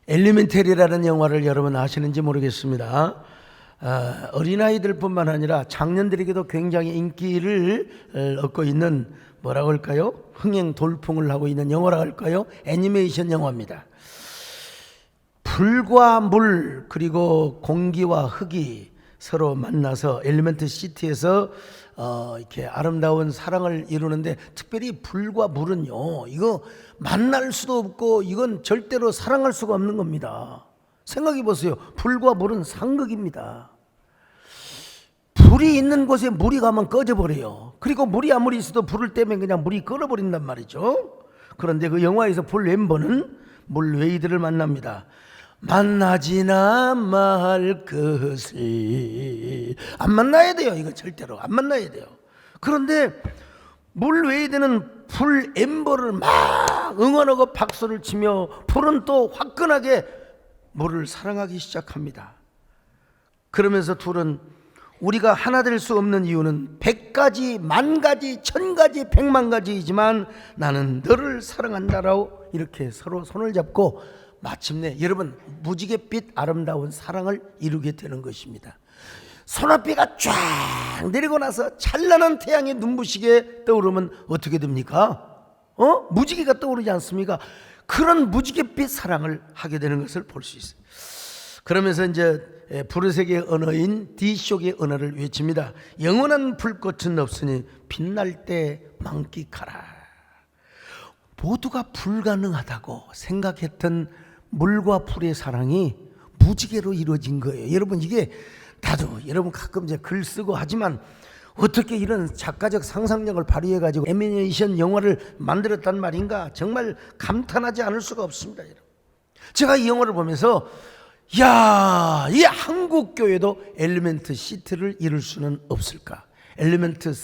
엘리멘터리라는 영화를 여러분 아시는지 모르겠습니다. 어린아이들 뿐만 아니라 장년들에게도 굉장히 인기를 얻고 있는 뭐라고 할까요? 흥행 돌풍을 하고 있는 영화라고 할까요? 애니메이션 영화입니다. 불과 물 그리고 공기와 흙이 서로 만나서 엘리멘트 시티에서 이렇게 아름다운 사랑을 이루는데, 특별히 불과 물은요, 이거 만날 수도 없고 이건 절대로 사랑할 수가 없는 겁니다. 생각해 보세요. 불과 물은 상극입니다. 불이 있는 곳에 물이 가면 꺼져버려요. 그리고 물이 아무리 있어도 불을 떼면 그냥 물이 끓어버린단 말이죠. 그런데 그 영화에서 불 앰버는 물 웨이드를 만납니다. 만나지나 말 것을. 안 만나야 돼요. 이거 절대로 안 만나야 돼요. 그런데 물 웨이드는 불 앰버를 막 응원하고 박수를 치며 불은 또 화끈하게 물을 사랑하기 시작합니다. 그러면서 둘은 우리가 하나 될 수 없는 이유는 100가지, 10,000가지, 1000가지, 100만가지이지만 나는 너를 사랑한다라고 이렇게 서로 손을 잡고 마침내 여러분 무지갯빛 아름다운 사랑을 이루게 되는 것입니다. 소나비가 쫙 내리고 나서 찬란한 태양이 눈부시게 떠오르면 어떻게 됩니까? 무지개가 떠오르지 않습니까? 그런 무지갯빛 사랑을 하게 되는 것을 볼 수 있어요. 그러면서 이제 부르색의 언어인 디쇼의 언어를 외칩니다. 영원한 불꽃은 없으니 빛날 때 만끽하라. 모두가 불가능하다고 생각했던 물과 불의 사랑이 무지개로 이루어진 거예요. 여러분, 이게 나도 여러분 가끔 이제 글 쓰고 하지만 어떻게 이런 작가적 상상력을 발휘해가지고 애니메이션 영화를 만들었단 말인가, 정말 감탄하지 않을 수가 없습니다. 여러분, 제가 이 영화를 보면서 야, 이 한국 교회도 엘리멘트 시티를 이룰 수는 없을까? 엘리멘트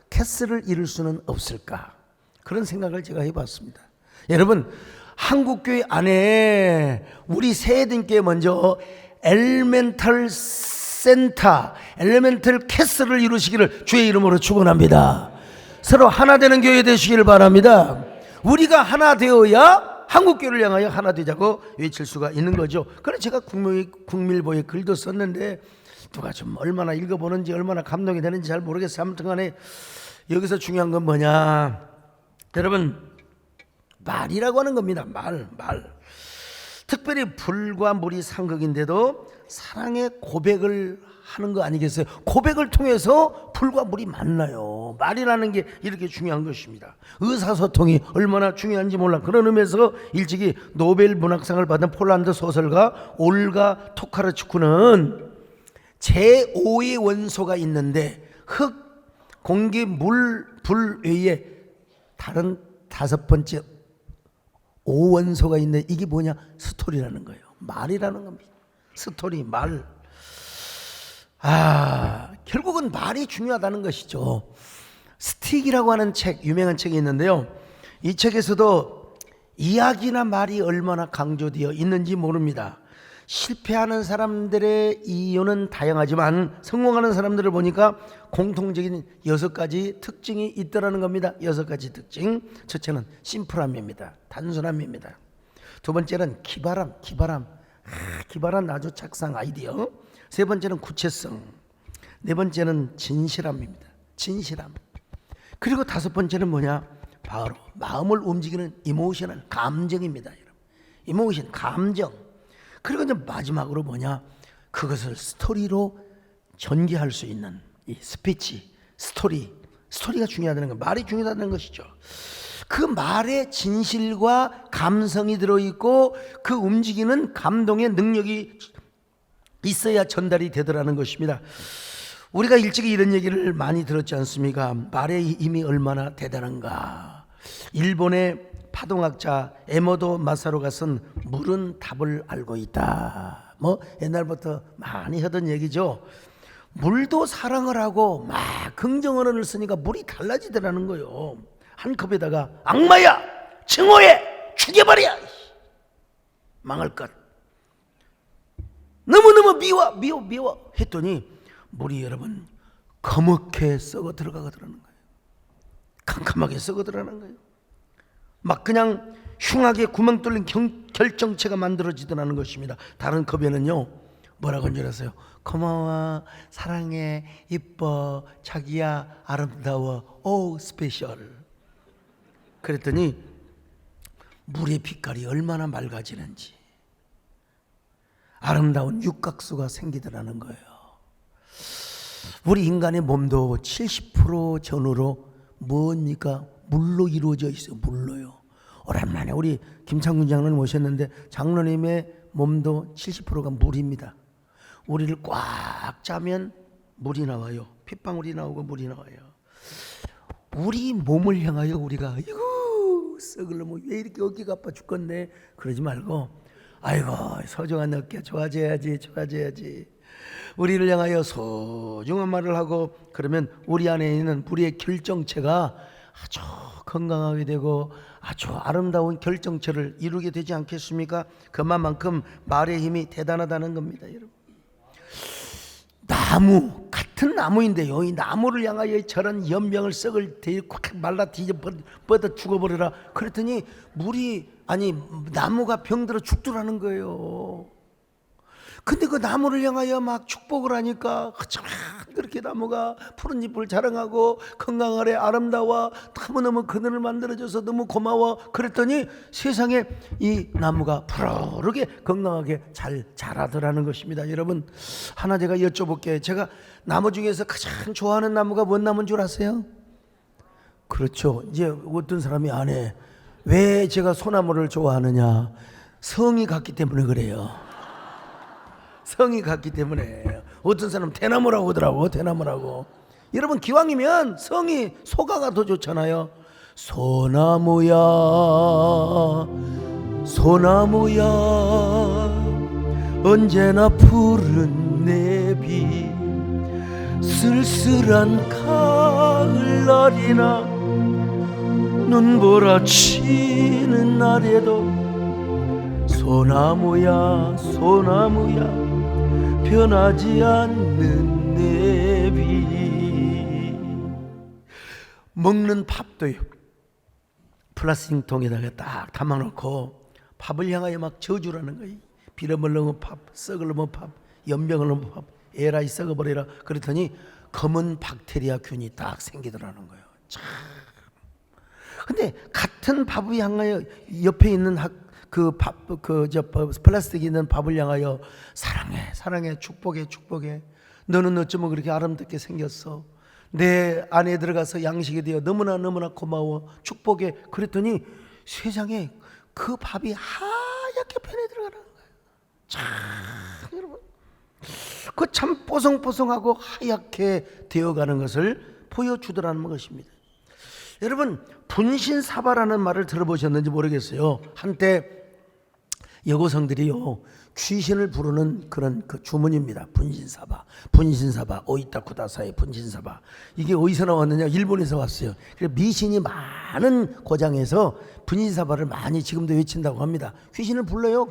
캐슬을 이룰 수는 없을까? 그런 생각을 제가 해봤습니다. 여러분, 한국 교회 안에 우리 세대님께 먼저 엘리멘탈 센터, 엘리멘탈 캐슬을 이루시기를 주의 이름으로 축원합니다. 서로 하나 되는 교회 되시기를 바랍니다. 우리가 하나 되어야 한국교회를 향하여 하나 되자고 외칠 수가 있는 거죠. 그래서 제가 국밀보에 글도 썼는데 누가 좀 얼마나 읽어보는지 얼마나 감동이 되는지 잘 모르겠어요. 아무튼 간에 여기서 중요한 건 뭐냐, 여러분, 말이라고 하는 겁니다. 말. 특별히 불과 물이 상극인데도 사랑의 고백을 하는 거 아니겠어요? 고백을 통해서 불과 물이 만나요. 말이라는 게 이렇게 중요한 것입니다. 의사소통이 얼마나 중요한지 몰라. 그런 의미에서 일찍이 노벨 문학상을 받은 폴란드 소설가 올가 토카르추크는 제5의 원소가 있는데 흙, 공기, 물, 불 외에 다른 5번째 5원소가 있는데 이게 뭐냐? 스토리라는 거예요. 말이라는 겁니다. 스토리, 말. 결국은 말이 중요하다는 것이죠. 스틱이라고 하는 책, 유명한 책이 있는데요, 이 책에서도 이야기나 말이 얼마나 강조되어 있는지 모릅니다. 실패하는 사람들의 이유는 다양하지만 성공하는 사람들을 보니까 공통적인 6가지 특징이 있더라는 겁니다. 6가지 특징. 첫째는 심플함입니다. 단순함입니다. 두 번째는 기발함. 기발한 아주 착상 아이디어. 세 번째는 구체성. 네 번째는 진실함입니다. 진실함. 그리고 5번째는 뭐냐? 바로 마음을 움직이는 이모셔널, 감정입니다. 이모션, 감정. 그리고 이제 마지막으로 뭐냐? 그것을 스토리로 전개할 수 있는 이 스피치, 스토리가 중요하다는 거, 말이 중요하다는 것이죠. 그 말에 진실과 감성이 들어있고 그 움직이는 감동의 능력이 있어야 전달이 되더라는 것입니다. 우리가 일찍이 이런 얘기를 많이 들었지 않습니까? 말의 힘이 얼마나 대단한가. 일본의 파동학자 에모도 마사루가 쓴 물은 답을 알고 있다. 옛날부터 많이 하던 얘기죠. 물도 사랑을 하고 막 긍정어를 쓰니까 물이 달라지더라는 거예요. 한 컵에다가 악마야, 증오해, 죽여버려, 망할 것, 너무너무 미워 했더니 물이 여러분 거먹게 썩어 들어가더라는 거예요. 캄캄하게 썩어 들어가는 거예요. 막 그냥 흉하게 구멍 뚫린 결정체가 만들어지더라는 것입니다. 다른 컵에는요 뭐라고 한 줄 아세요? 고마워, 사랑해, 이뻐, 자기야, 아름다워, 오 스페셜. 그랬더니 물의 빛깔이 얼마나 맑아지는지 아름다운 육각수가 생기더라는 거예요. 우리 인간의 몸도 70% 전후로 뭡니까? 물로 이루어져 있어요. 물로요. 오랜만에 우리 김창군 장로님 오셨는데 장로님의 몸도 70%가 물입니다. 우리를 꽉 짜면 물이 나와요. 핏방울이 나오고 물이 나와요. 우리 몸을 향하여 우리가 아이고 썩을 놈 왜 이렇게 어깨가 아파 죽겠네 그러지 말고 아이고 소중한 어깨 좋아져야지 우리를 향하여 소중한 말을 하고 그러면 우리 안에 있는 우리의 결정체가 아주 건강하게 되고 아주 아름다운 결정체를 이루게 되지 않겠습니까? 그만큼 말의 힘이 대단하다는 겁니다, 여러분. 나무, 같은 나무인데요, 이 나무를 향하여 저런 연병을 썩을 꽉 말라 뒤집어 죽어버려라 그랬더니 나무가 병들어 죽더라는 거예요. 근데 그 나무를 향하여 막 축복을 하니까 그렇게 나무가 푸른 잎을 자랑하고 건강하래, 아름다워, 너무너무 그늘을 만들어줘서 너무 고마워 그랬더니 세상에 이 나무가 푸르르게 건강하게 잘 자라더라는 것입니다. 여러분, 하나 제가 여쭤볼게요. 제가 나무 중에서 가장 좋아하는 나무가 뭔 나무인 줄 아세요? 그렇죠. 이제 어떤 사람이 안 해. 왜 제가 소나무를 좋아하느냐? 성이 같기 때문에 그래요. 성이 같기 때문에. 어떤 사람 대나무라고 하더라고. 대나무라고. 여러분, 기왕이면 성이 소가가 더 좋잖아요. 소나무야 소나무야 언제나 푸른 내비 쓸쓸한 가을날이나 눈보라치는 날에도 소나무야 소나무야 변하지 않는 내비. 먹는 밥도요 플라스틱 통에다가 딱 담아놓고 밥을 향하여 막 저주라는 거예요. 비름을 넣은 밥, 썩을 넣은 밥, 연병을 넣은 밥, 에라이 썩어버려라 그랬더니 검은 박테리아 균이 딱 생기더라는 거예요. 참. 근데 같은 밥을 향하여 옆에 있는 플라스틱이 있는 밥을 향하여 사랑해 축복해 너는 어쩌면 그렇게 아름답게 생겼어, 내 안에 들어가서 양식이 되어 너무나 고마워 축복해 그랬더니 세상에 그 밥이 하얗게 변해 들어가는 거예요. 참 여러분, 그 참 뽀송뽀송하고 하얗게 되어가는 것을 보여주더라는 것입니다. 여러분, 분신사바라는 말을 들어보셨는지 모르겠어요. 한때 여고생들이요 귀신을 부르는 그런 그 주문입니다. 분신사바 오이타 쿠다사이 분신사바. 이게 어디서 나왔느냐? 일본에서 왔어요. 그래서 미신이 많은 고장에서 분신사바를 많이 지금도 외친다고 합니다. 귀신을 불러.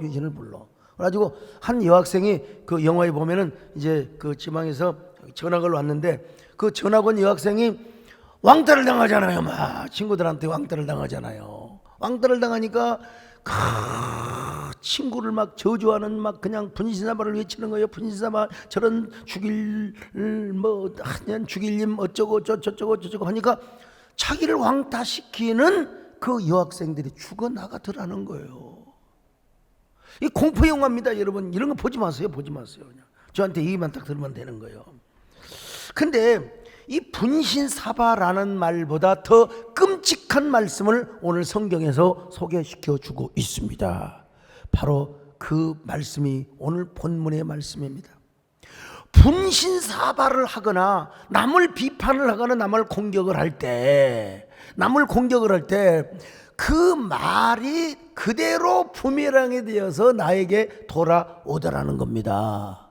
그래가지고 한 여학생이 그 영화에 보면은 이제 그 지방에서 전학을 왔는데 그 전학 온 여학생이 왕따를 당하잖아요. 막 친구들한테 왕따를 당하잖아요. 왕따를 당하니까 친구를 막 저주하는 막 그냥 분신사바를 외치는 거예요. 분신사바 저런 죽일 님 어쩌고 저쩌고 하니까 자기를 왕따시키는 그 여학생들이 죽어나가더라는 거예요. 이 공포 영화입니다, 여러분. 이런 거 보지 마세요. 그냥 저한테 얘기만 딱 들으면 되는 거예요. 근데 이 분신사바라는 말보다 더 끔찍한 말씀을 오늘 성경에서 소개시켜 주고 있습니다. 바로 그 말씀이 오늘 본문의 말씀입니다. 분신사바를 하거나 남을 비판을 하거나 남을 공격을 할 때 그 말이 그대로 부메랑이 되어서 나에게 돌아오더라는 겁니다.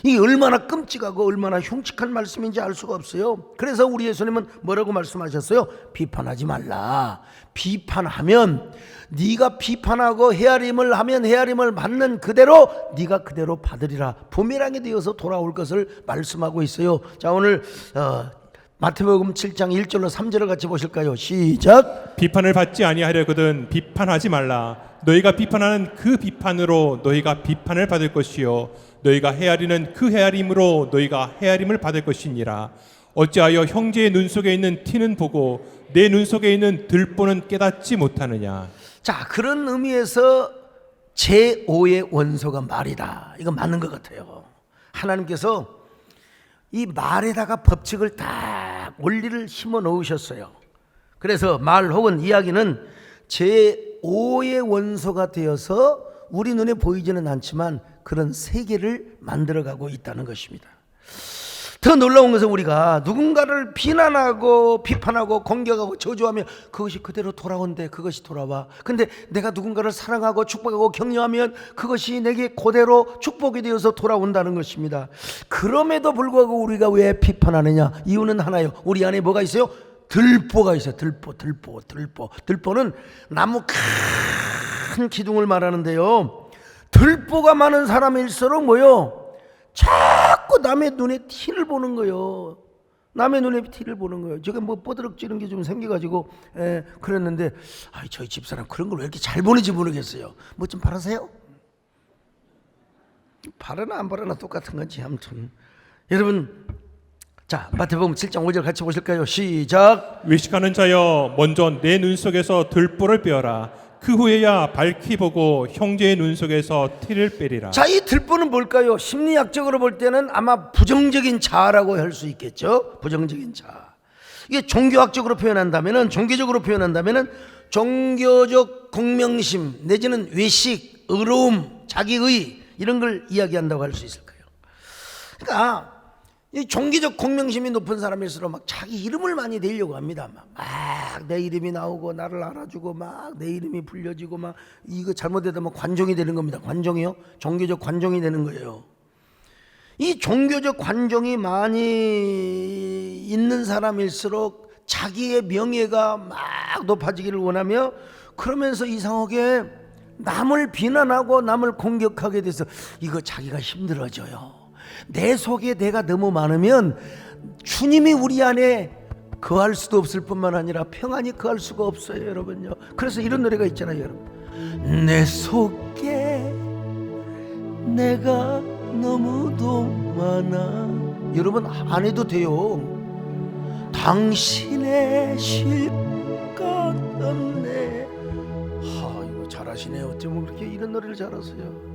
이게 얼마나 끔찍하고 얼마나 흉측한 말씀인지 알 수가 없어요. 그래서 우리 예수님은 뭐라고 말씀하셨어요? 비판하지 말라. 비판하면 네가 비판하고 헤아림을 하면 헤아림을 받는 그대로 네가 그대로 받으리라. 부메랑이 되어서 돌아올 것을 말씀하고 있어요. 자, 오늘 마태복음 7장 1절로 3절을 같이 보실까요? 시작. 비판을 받지 아니하려거든 비판하지 말라. 너희가 비판하는 그 비판으로 너희가 비판을 받을 것이요 너희가 헤아리는 그 헤아림으로 너희가 헤아림을 받을 것이니라. 어찌하여 형제의 눈 속에 있는 티는 보고 내 눈 속에 있는 들보는 깨닫지 못하느냐. 자, 그런 의미에서 제5의 원소가 말이다. 이거 맞는 것 같아요. 하나님께서 이 말에다가 법칙을 딱 원리를 심어 넣으셨어요. 그래서 말 혹은 이야기는 제5의 원소가 되어서 우리 눈에 보이지는 않지만 그런 세계를 만들어가고 있다는 것입니다. 더 놀라운 것은 우리가 누군가를 비난하고 비판하고 공격하고 저주하면 그것이 그대로 돌아온대. 그것이 돌아와. 근데 내가 누군가를 사랑하고 축복하고 격려하면 그것이 내게 그대로 축복이 되어서 돌아온다는 것입니다. 그럼에도 불구하고 우리가 왜 비판하느냐? 이유는 하나예요. 우리 안에 뭐가 있어요? 들보가 있어요. 들보는 나무 큰 기둥을 말하는데요. 들보가 많은 사람일수록 뭐요? 자꾸 남의 눈에 티를 보는 거예요. 남의 눈에 티를 보는 거예요. 제가 뭐 뻐드럭지는 게 좀 생겨가지고 그랬는데 저희 집사람 그런 걸 왜 이렇게 잘 보는지 모르겠어요. 뭐 좀 바라세요? 바라나 안 바라나 똑같은 건지 아무튼 여러분, 자 마태복음 7장 5절 같이 보실까요? 시작. 외식하는 자여 먼저 내 눈 속에서 들보를 빼어라. 그 후에야 밝히 보고 형제의 눈 속에서 티를 빼리라. 자, 이 들보는 뭘까요? 심리학적으로 볼 때는 아마 부정적인 자아라고 할 수 있겠죠. 부정적인 자아. 이게 종교적으로 표현한다면은 종교적 공명심 내지는 외식, 의로움, 자기의 이런 걸 이야기한다고 할 수 있을 거예요. 그러니까 이 종교적 공명심이 높은 사람일수록 막 자기 이름을 많이 내려고 합니다. 막 내 이름이 나오고 나를 알아주고 막 내 이름이 불려지고 막 이거 잘못되면 관종이 되는 겁니다. 관종이요? 종교적 관종이 되는 거예요. 이 종교적 관종이 많이 있는 사람일수록 자기의 명예가 막 높아지기를 원하며 그러면서 이상하게 남을 비난하고 남을 공격하게 돼서 이거 자기가 힘들어져요. 내 속에 내가 너무 많으면 주님이 우리 안에 거할 수도 없을 뿐만 아니라 평안히 거할 수가 없어요, 여러분요. 그래서 이런 노래가 있잖아요, 여러분. 내 속에 내가 너무도 많아. 여러분 안 해도 돼요. 당신의 실것 없네. 이거 잘하시네요. 어쩌면 그렇게 이런 노래를 잘하세요.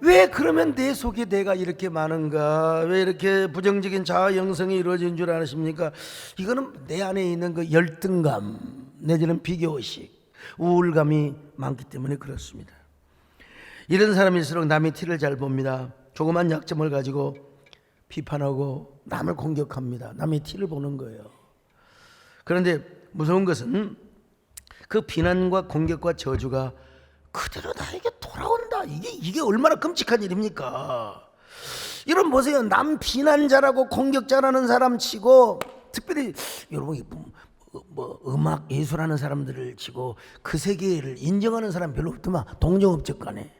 왜 그러면 내 속에 내가 이렇게 많은가? 왜 이렇게 부정적인 자아 형성이 이루어진 줄 아십니까? 이거는 내 안에 있는 그 열등감 내지는 비교의식, 우울감이 많기 때문에 그렇습니다. 이런 사람일수록 남의 티를 잘 봅니다. 조그만 약점을 가지고 비판하고 남을 공격합니다. 남의 티를 보는 거예요. 그런데 무서운 것은 그 비난과 공격과 저주가 그대로 나에게 돌아온다. 이게 얼마나 끔찍한 일입니까? 여러분 보세요. 남 비난자라고 공격자라는 사람 치고, 특별히 여러분 뭐 음악 예술하는 사람들을 치고 그 세계를 인정하는 사람 별로 없더만. 동종업적 간에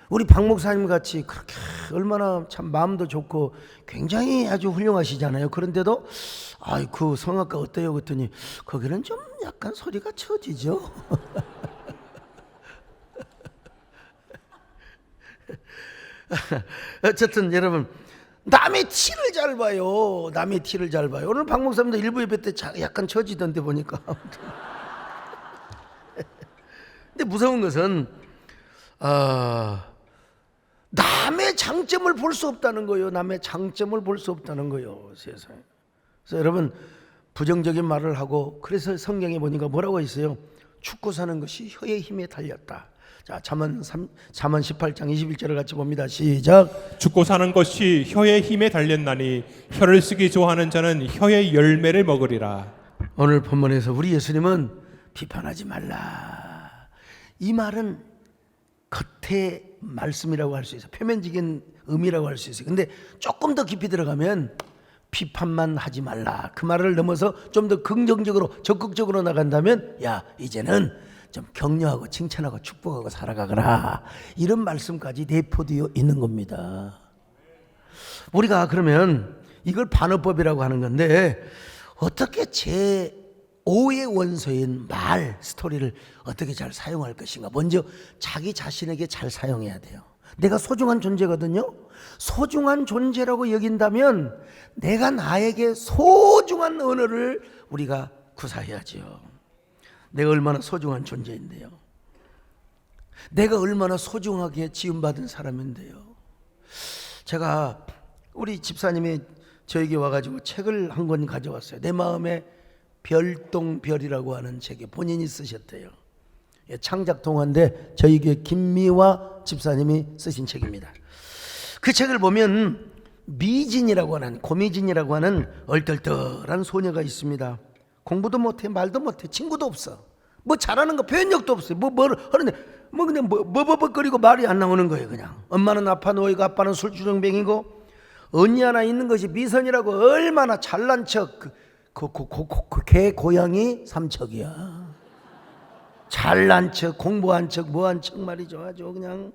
우리 박 목사님 같이 그렇게 얼마나 참 마음도 좋고 굉장히 아주 훌륭하시잖아요. 그런데도 그 성악가 어때요? 그랬더니 거기는 좀 약간 소리가 처지죠. 어쨌든 여러분, 남의 티를 잘 봐요. 남의 티를 잘 봐요. 오늘 박 목사님도 일부 예배 때 약간 처지던데 보니까. 근데 무서운 것은 남의 장점을 볼 수 없다는 거예요. 남의 장점을 볼 수 없다는 거예요. 세상에. 그래서 여러분 부정적인 말을 하고, 그래서 성경에 보니까 뭐라고 있어요? 죽고 사는 것이 혀의 힘에 달렸다. 자, 잠언 18장 21절을 같이 봅니다. 시작. 죽고 사는 것이 혀의 힘에 달렸나니 혀를 쓰기 좋아하는 자는 혀의 열매를 먹으리라. 오늘 본문에서 우리 예수님은 비판하지 말라. 이 말은 겉의 말씀이라고 할 수 있어요. 표면적인 의미라고 할 수 있어요. 근데 조금 더 깊이 들어가면 비판만 하지 말라. 그 말을 넘어서 좀 더 긍정적으로 적극적으로 나간다면, 야, 이제는 좀 격려하고 칭찬하고 축복하고 살아가거라. 이런 말씀까지 내포되어 있는 겁니다. 우리가 그러면 이걸 반어법이라고 하는 건데 어떻게 제5의 원소인 말 스토리를 어떻게 잘 사용할 것인가. 먼저 자기 자신에게 잘 사용해야 돼요. 내가 소중한 존재거든요. 소중한 존재라고 여긴다면 내가 나에게 소중한 언어를 우리가 구사해야지요. 내가 얼마나 소중한 존재인데요. 내가 얼마나 소중하게 지음받은 사람인데요. 제가 우리 집사님이 저에게 와가지고 책을 한 권 가져왔어요. 내 마음의 별동별이라고 하는 책에 본인이 쓰셨대요. 창작 동화인데 저희 교회 김미화 집사님이 쓰신 책입니다. 그 책을 보면 미진이라고 하는, 고미진이라고 하는 얼떨떨한 소녀가 있습니다. 공부도 못해, 말도 못해, 친구도 없어. 뭐 잘하는 거 표현력도 없어요. 뭘 하는데 그냥 버벅거리고 말이 안 나오는 거예요. 그냥 엄마는 아파 누워있고 아빠는 술주정뱅이고 언니 하나 있는 것이 미선이라고 얼마나 잘난 척. 개 고양이 삼척이야. 잘난 척, 공부한 척, 뭐한 척 말이죠. 아주 그냥.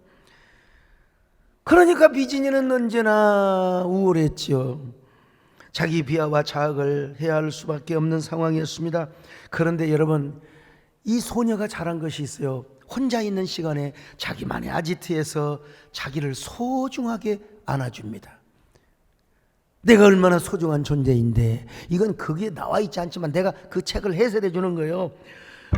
그러니까 미진이는 언제나 우울했지요. 자기 비하와 자학을 해야 할 수밖에 없는 상황이었습니다. 그런데 여러분, 이 소녀가 잘한 것이 있어요. 혼자 있는 시간에 자기만의 아지트에서 자기를 소중하게 안아줍니다. 내가 얼마나 소중한 존재인데, 이건 거기에 나와 있지 않지만 내가 그 책을 해설해 주는 거예요.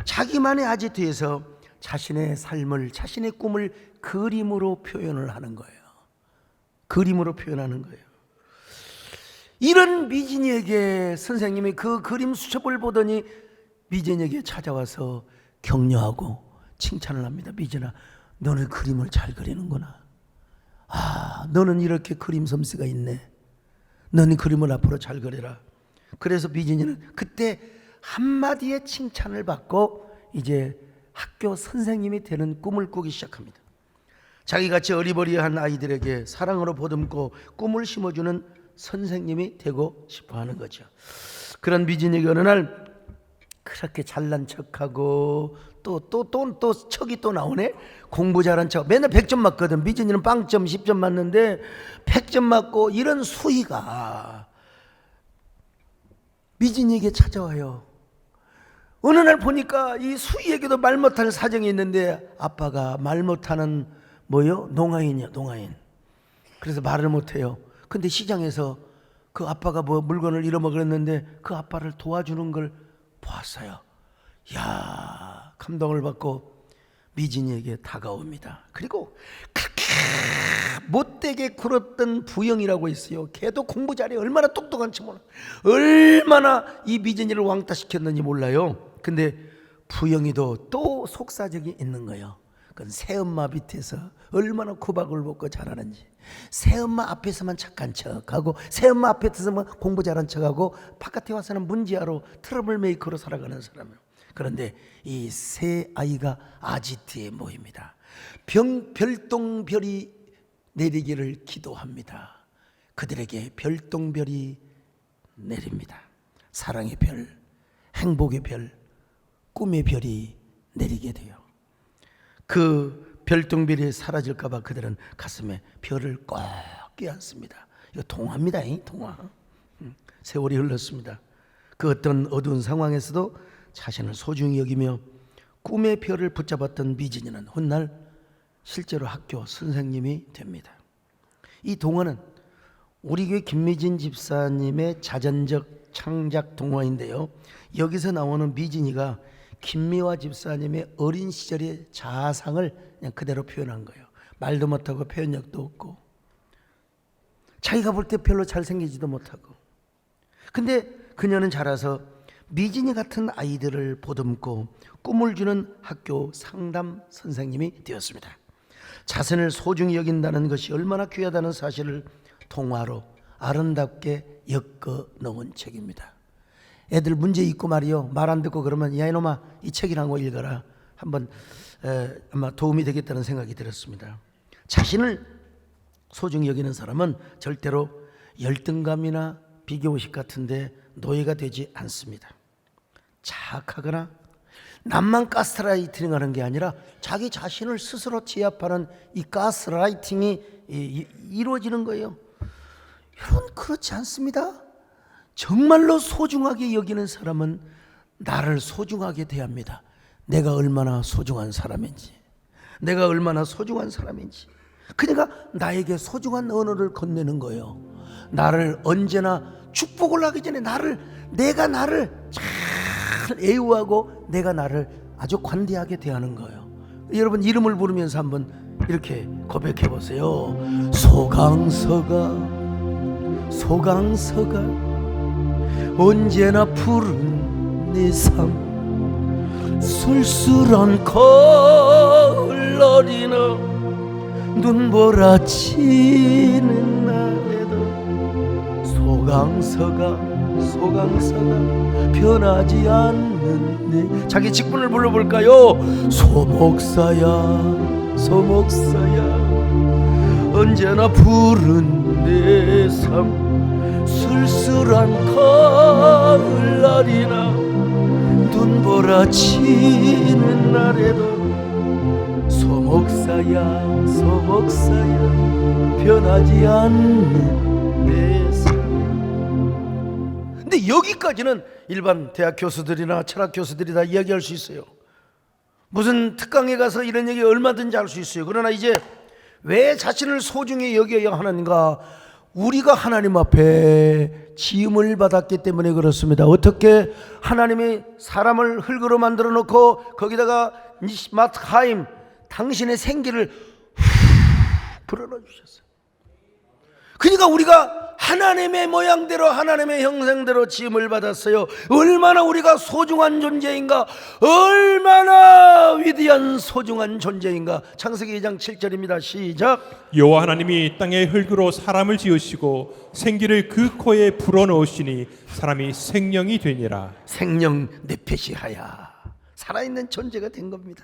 자기만의 아지트에서 자신의 삶을, 자신의 꿈을 그림으로 표현을 하는 거예요. 그림으로 표현하는 거예요. 이런 미진이에게 선생님이 그 그림 수첩을 보더니 미진에게 찾아와서 격려하고 칭찬을 합니다. 미진아, 너는 그림을 잘 그리는구나. 아, 너는 이렇게 그림 솜씨가 있네. 너는 그림을 앞으로 잘 그려라. 그래서 미진이는 그때 한마디의 칭찬을 받고 이제 학교 선생님이 되는 꿈을 꾸기 시작합니다. 자기같이 어리버리한 아이들에게 사랑으로 보듬고 꿈을 심어주는 선생님이 되고 싶어 하는 거죠. 그런 미진이가 어느 날 그렇게 잘난 척하고 또 척이 또 나오네. 공부 잘한 척. 맨날 100점 맞거든. 미진이는 빵점 10점 맞는데 100점 맞고 이런 수희가 미진이에게 찾아와요. 어느 날 보니까 이 수희에게도 말 못할 사정이 있는데 아빠가 말 못하는 뭐요? 농아인이요, 농아인. 그래서 말을 못해요. 근데 시장에서 그 아빠가 뭐 물건을 잃어먹었는데 그 아빠를 도와주는 걸 보았어요. 이야, 감동을 받고 미진이에게 다가옵니다. 그리고 그렇게 못되게 굴었던 부영이라고 있어요. 걔도 공부 잘해. 얼마나 똑똑한지 몰라. 얼마나 이 미진이를 왕따시켰는지 몰라요. 근데 부영이도 또 속사정이 있는 거예요. 그건 새엄마 밑에서 얼마나 구박을 먹고 잘하는지. 새엄마 앞에서만 착한 척하고 새엄마 앞에서만 공부 잘한 척하고 바깥에 와서는 문제아로 트러블 메이커로 살아가는 사람이에요. 그런데 이 세 아이가 아지트에 모입니다. 별똥별이 내리기를 기도합니다. 그들에게 별똥별이 내립니다. 사랑의 별, 행복의 별, 꿈의 별이 내리게 돼요. 그 별똥별이 사라질까 봐 그들은 가슴에 별을 꼭 껴안습니다. 이거 동화입니다. 동화. 세월이 흘렀습니다. 그 어떤 어두운 상황에서도 자신을 소중히 여기며 꿈의 별을 붙잡았던 미진이는 훗날 실제로 학교 선생님이 됩니다. 이 동화는 우리 교회 김미진 집사님의 자전적 창작 동화인데요. 여기서 나오는 미진이가 김미화 집사님의 어린 시절의 자상을 그냥 그대로 표현한 거예요. 말도 못하고 표현력도 없고 자기가 볼 때 별로 잘생기지도 못하고. 근데 그녀는 자라서 미진이 같은 아이들을 보듬고 꿈을 주는 학교 상담 선생님이 되었습니다. 자신을 소중히 여긴다는 것이 얼마나 귀하다는 사실을 동화로 아름답게 엮어 놓은 책입니다. 애들 문제 있고 말이요, 말 안 듣고 그러면 야 이놈아 이 책이란 거 읽어라. 한번 아마 도움이 되겠다는 생각이 들었습니다. 자신을 소중히 여기는 사람은 절대로 열등감이나 비교의식 같은데 노예가 되지 않습니다. 자학하거나 남만 가스라이팅 하는 게 아니라 자기 자신을 스스로 제압하는 이 가스라이팅이 이루어지는 거예요. 여러분, 그렇지 않습니다. 정말로 소중하게 여기는 사람은 나를 소중하게 대합니다. 내가 얼마나 소중한 사람인지, 내가 얼마나 소중한 사람인지. 그러니까 나에게 소중한 언어를 건네는 거예요. 나를 언제나 축복을 하기 전에 내가 나를 잘 애우하고 내가 나를 아주 관대하게 대하는 거예요. 여러분, 이름을 부르면서 한번 이렇게 고백해 보세요. 소강서가 언제나 푸른 네 삶, 쓸쓸한 가을날이나 눈보라치는 날에도 소강서가 변하지 않는데. 자기 직분을 불러볼까요? 소목사야 언제나 푸른 내 삶, 쓸쓸한 가을날이나 눈보라치는 날에도 소목사야 변하지 않는 내 삶. 근데 여기까지는 일반 대학 교수들이나 철학 교수들이 다 이야기할 수 있어요. 무슨 특강에 가서 이런 얘기 얼마든지 할 수 있어요. 그러나 이제 왜 자신을 소중히 여겨야 하는가? 우리가 하나님 앞에 지음을 받았기 때문에 그렇습니다. 어떻게 하나님이 사람을 흙으로 만들어 놓고 거기다가 니시마트하임, 당신의 생기를 불어넣어 주셨어요. 그러니까 우리가 하나님의 모양대로 하나님의 형상대로 지음을 받았어요. 얼마나 우리가 소중한 존재인가, 얼마나 위대한 소중한 존재인가. 창세기 2장 7절입니다. 시작. 여호와 하나님이 땅의 흙으로 사람을 지으시고 생기를 그 코에 불어넣으시니 사람이 생명이 되니라. 생명 내페시하야, 살아있는 존재가 된 겁니다.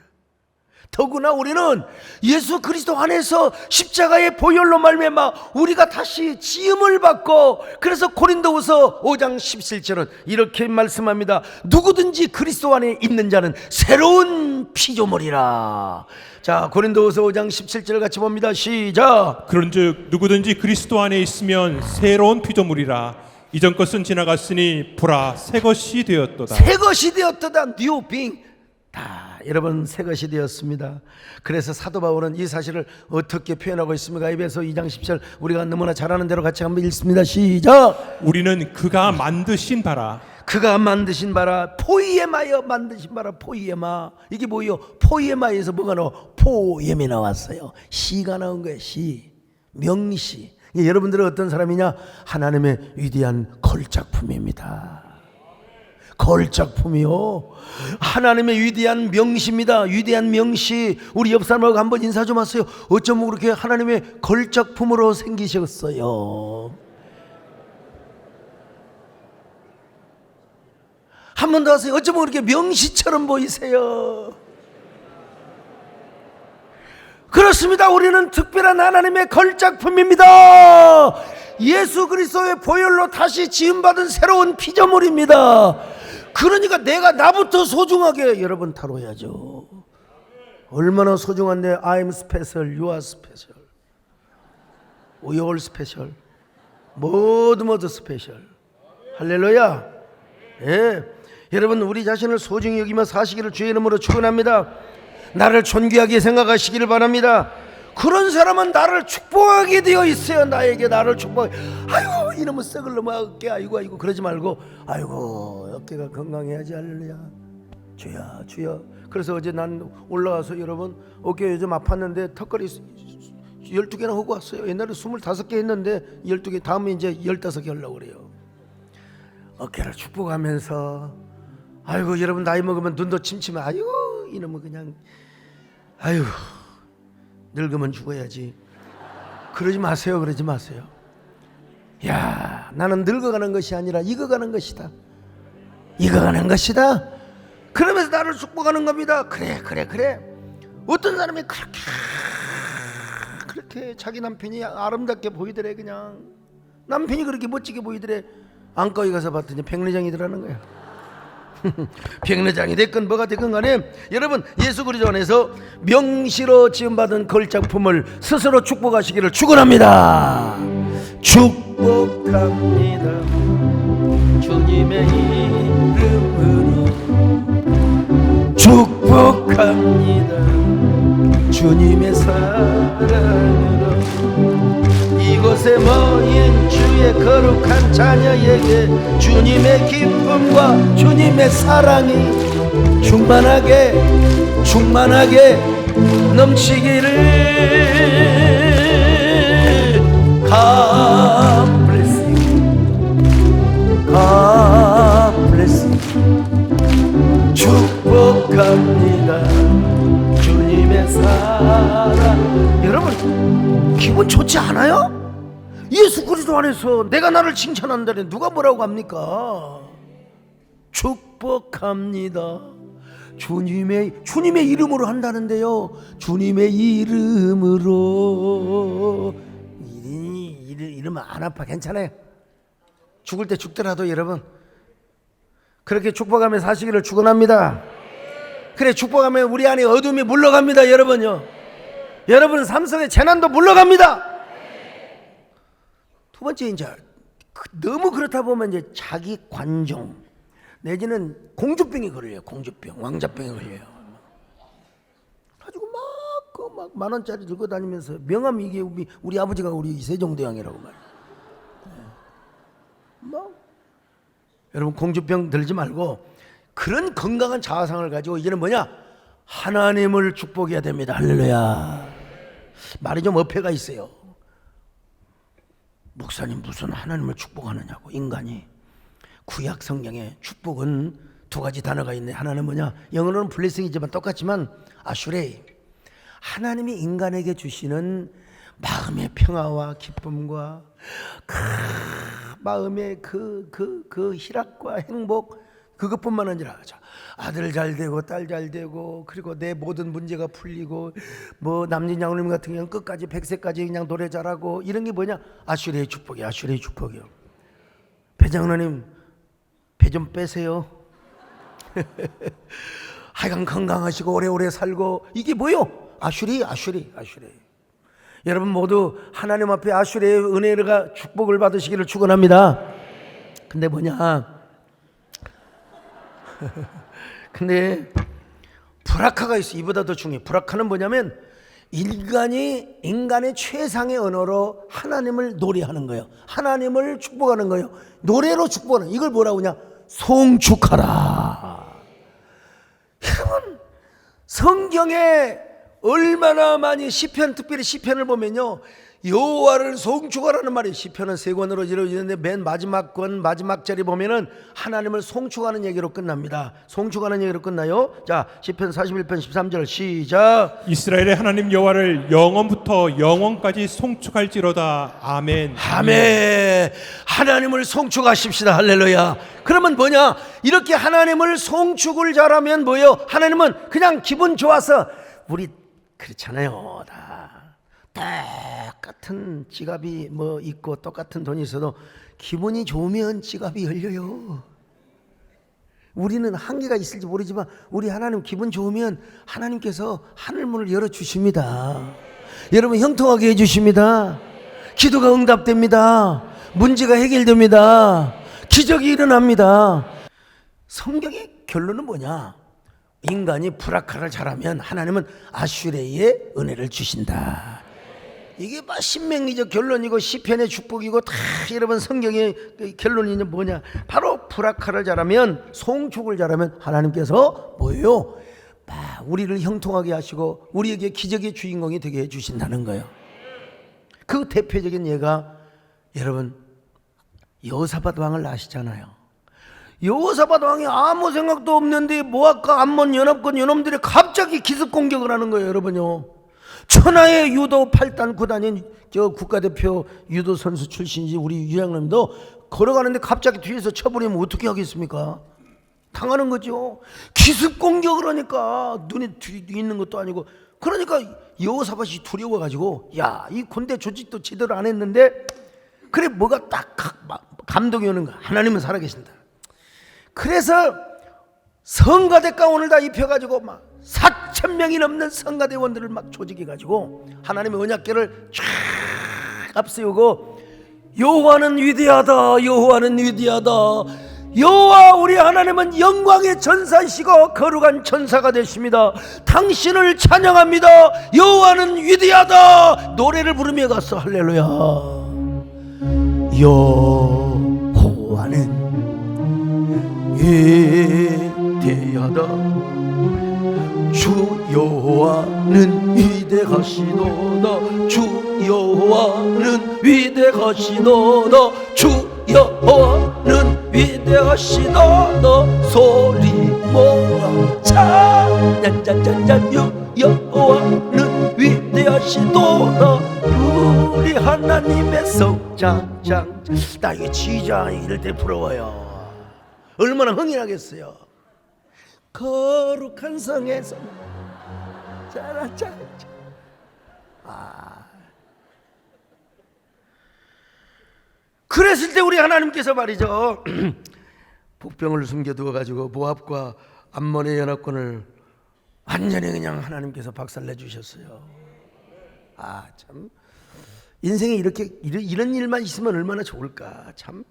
더구나 우리는 예수 그리스도 안에서 십자가의 보혈로 말미암아 우리가 다시 지음을 받고, 그래서 고린도후서 5장 17절은 이렇게 말씀합니다. 누구든지 그리스도 안에 있는 자는 새로운 피조물이라. 자, 고린도후서 5장 17절 같이 봅니다. 시작. 그런즉 누구든지 그리스도 안에 있으면 새로운 피조물이라. 이전 것은 지나갔으니 보라 새 것이 되었도다. 새 것이 되었도다. New being. 다 여러분 새 것이 되었습니다. 그래서 사도 바울은 이 사실을 어떻게 표현하고 있습니까? 에베소 2장 10절 우리가 너무나 잘 아는 대로 같이 한번 읽습니다. 시작. 우리는 그가 만드신 바라. 그가 만드신 바라, 포이에마여 만드신 바라. 포이에마, 이게 뭐예요? 포이에마에서 뭐가 나와? 포엠이 나왔어요. 시가 나온 거예요. 시, 명시. 여러분들은 어떤 사람이냐? 하나님의 위대한 걸작품입니다. 걸작품이요, 하나님의 위대한 명시입니다. 위대한 명시. 우리 옆 사람하고 한번 인사 좀 하세요. 어쩌면 그렇게 하나님의 걸작품으로 생기셨어요. 한 번 더 하세요. 어쩌면 그렇게 명시처럼 보이세요. 그렇습니다. 우리는 특별한 하나님의 걸작품입니다. 예수 그리스도의 보혈로 다시 지음받은 새로운 피조물입니다. 그러니까 내가 나부터 소중하게 여러분 다뤄야죠. 얼마나 소중한데. I'm special, you are special, we all special, 모두 special. 할렐루야. 예, 여러분 우리 자신을 소중히 여기며 사시기를 주의 이름으로 축원합니다. 나를 존귀하게 생각하시기를 바랍니다. 그런 사람은 나를 축복하게 되어 있어요. 나에게 나를 축복해. 아이고 이놈의 썩을 놈의 어깨, 아이고 그러지 말고, 아이고 어깨가 건강해야지. 할렐루야. 주여 주여. 그래서 어제 난 올라가서 여러분 어깨 요즘 아팠는데 턱걸이 12개나 하고 왔어요. 옛날에 25개 했는데 12개, 다음에 이제 15개 하려고 그래요. 어깨를 축복하면서, 아이고 여러분 나이 먹으면 눈도 침침해. 아이고 이놈은 그냥, 아이고 늙으면 죽어야지. 그러지 마세요. 그러지 마세요. 야, 나는 늙어가는 것이 아니라 익어가는 것이다. 익어가는 것이다. 그러면서 나를 축복하는 겁니다. 그래. 어떤 사람이 그렇게 자기 남편이 아름답게 보이더래. 그냥 남편이 그렇게 멋지게 보이더래. 안과에 가서 봤더니 백내장이더라는 거야. 백내장이 됐건 뭐가 됐건 간에 여러분 예수 그리스도 안에서 명시로 지음받은 걸작품을 스스로 축복하시기를 축원합니다. 축복합니다. 축복합니다. 주님의 이름으로 축복합니다. 주님의 사랑으로 이곳에 모인 주의 거룩한 자녀에게 주님의 기쁨과 주님의 사랑이 충만하게 넘치기를. God bless you. God bless you. 축복합니다. 주님의 사랑. 여러분 기분 좋지 않아요? 예수 그리스도 안에서 내가 나를 칭찬한다니 누가 뭐라고 합니까? 축복합니다. 주님의 이름으로 한다는데요. 주님의 이름으로. 이러면 안 아파. 괜찮아요. 죽을 때 죽더라도 여러분 그렇게 축복하며 사시기를 축원합니다. 그래 축복하면 우리 안에 어둠이 물러갑니다. 여러분요. 여러분 삶 속에 재난도 물러갑니다. 두 번째 이제 너무 그렇다 보면 이제 자기 관종 내지는 공주병이 걸려요. 공주병, 왕자병이 걸려요. 가지고 막 10,000원짜리 들고 다니면서 명함 이게 우리 아버지가 우리 세종대왕이라고 말이에요. 막 여러분 공주병 들지 말고 그런 건강한 자아상을 가지고 이제는 뭐냐? 하나님을 축복해야 됩니다. 할렐루야. 말이 좀 어폐가 있어요. 목사님 무슨 하나님을 축복하느냐고. 인간이 구약 성경에 축복은 두 가지 단어가 있네. 하나는 뭐냐? 영어로는 블레싱이지만 똑같지만 아슈레이. 하나님이 인간에게 주시는 마음의 평화와 기쁨과 마음의 그 희락과 행복, 그것뿐만 아니라 아들 잘 되고 딸 잘 되고 그리고 내 모든 문제가 풀리고 뭐 남진 양님 같은 경우는 끝까지 100세까지 그냥 노래 잘하고 이런 게 뭐냐? 아슈레의 축복이야. 아슈레의 축복이요. 배장로님 배 좀 빼세요. 하여간 건강하시고 오래오래 살고 이게 뭐요? 아슈리. 여러분 모두 하나님 앞에 아슈리의 은혜가 축복을 받으시기를 축원합니다. 근데 뭐냐? 근데 브라카가 있어. 이보다 더 중요해. 브라카는 뭐냐면 인간의 최상의 언어로 하나님을 노래하는 거예요. 하나님을 축복하는 거예요. 노래로 축복하는 이걸 뭐라고 하냐? 송축하라. 여러분 성경에 얼마나 많이 시편, 특별히 시편을 보면요 여호와를 송축하라는 말이 시편은 3권으로 이루어지는데 맨 마지막 권 마지막 절에 보면은 하나님을 송축하는 얘기로 끝납니다. 송축하는 얘기로 끝나요. 자 시편 41편 13절 시작. 이스라엘의 하나님 여호와를 영원부터 영원까지 송축할지로다. 아멘. 아멘. 하나님을 송축하십시다. 할렐루야. 그러면 뭐냐? 이렇게 하나님을 송축을 잘하면 뭐예요? 하나님은 그냥 기분 좋아서 우리 그렇잖아요. 다 똑같은 지갑이 뭐 있고 똑같은 돈이 있어도 기분이 좋으면 지갑이 열려요. 우리는 한계가 있을지 모르지만 우리 하나님 기분 좋으면 하나님께서 하늘문을 열어주십니다. 여러분 형통하게 해주십니다. 기도가 응답됩니다. 문제가 해결됩니다. 기적이 일어납니다. 성경의 결론은 뭐냐? 인간이 브라카를 잘하면 하나님은 아슈레의 은혜를 주신다. 이게 막 신명기적 결론이고 시편의 축복이고 다 여러분 성경의 결론이 뭐냐? 바로 브라카를 잘하면 송축을 잘하면 하나님께서 뭐예요? 우리를 형통하게 하시고 우리에게 기적의 주인공이 되게 해주신다는 거예요. 그 대표적인 예가 여러분 여호사밧 왕을 아시잖아요. 여호사밧 왕이 아무 생각도 없는데 모압과 암몬 연합군 연놈들이 갑자기 기습 공격을 하는 거예요. 여러분요. 천하의 유도 8단 9단인 저 국가대표 유도 선수 출신이지 우리 유양님도 걸어가는데 갑자기 뒤에서 쳐버리면 어떻게 하겠습니까? 당하는 거죠. 기습 공격을 하니까 눈에 뒤 있는 것도 아니고 그러니까 여호사밧이 두려워가지고 야, 이 군대 조직도 제대로 안 했는데 그래 뭐가 딱 감동이 오는 거야. 하나님은 살아계신다. 그래서 성가대 가운을 다 입혀가지고 막 4,000명이 넘는 성가대원들을 막 조직해가지고 하나님의 언약궤를 쫙 앞세우고 여호와는 위대하다. 여호와는 위대하다. 여호와 우리 하나님은 영광의 전사이시고 거룩한 전사가 되십니다. 당신을 찬양합니다. 여호와는 위대하다. 노래를 부르며 갔어. 할렐루야. 여호와는 위대하다. 주 여호와는 위대하시도다. 주 여호와는 위대하시도다. 주 여호와는 위대하시도다. 소리 모아 찬찬찬찬 여호와는 위대하시도다. 우리 하나님의 성장장. 나 이게 지장 이럴 때 부러워요. 얼마나 흥이 나겠어요. 거룩한 성에서 짜라짜. 그랬을 때 우리 하나님께서 말이죠 북병을 숨겨두어 가지고 모압과 암몬의 연합군을 완전히 그냥 하나님께서 박살내 주셨어요. 참 인생에 이런 일만 있으면 얼마나 좋을까. 참